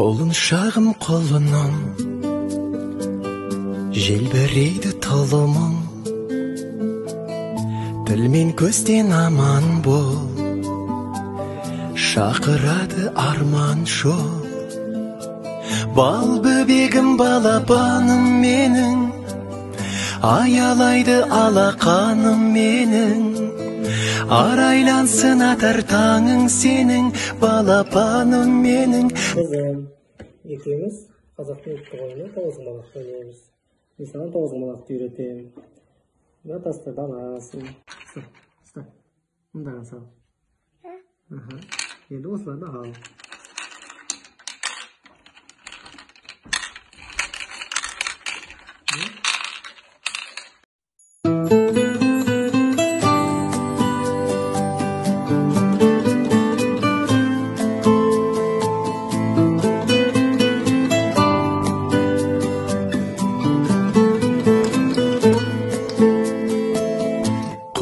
Қолын шағым қолының, желбірейді тұлымың, тіл мен көзден аман бол, шақырады арман жол. Бал бөбегім, балапаным менің, аялайды алақаным менің. Арайлансын атар таңың сенің, балапаным менің. Қызым, екеуміз қазақтың ұлттық ойыны тоғызқұмалақты ойнаймыз. Мен саған тоғызқұмалақты үйретемін. Мына тастарды аласың. Ұста, мындаған сал. Енді осыларды ал.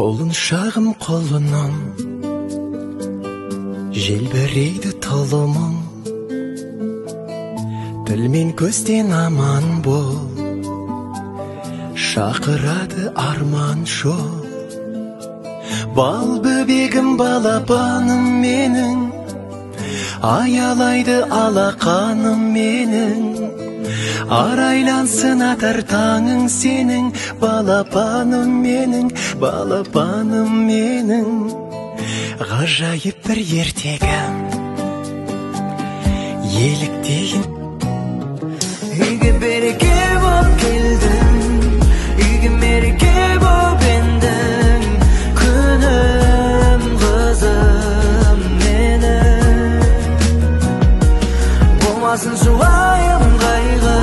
Қолын шағым қолының, желбірейді тұлымың, тіл мен көзден аман бол, шақырады арман жол. Бал бөбегім, балапаным менің, аялайды алақаным менің. Арайлансын атар таңың сенің, балапаным менің, балапаным менің. Ғажайып бір ертегім, еліктейін. Үйге береке боп келдің, үйге мереке боп ендің. Күнім, қызым менің, болмасын суайым қайғы.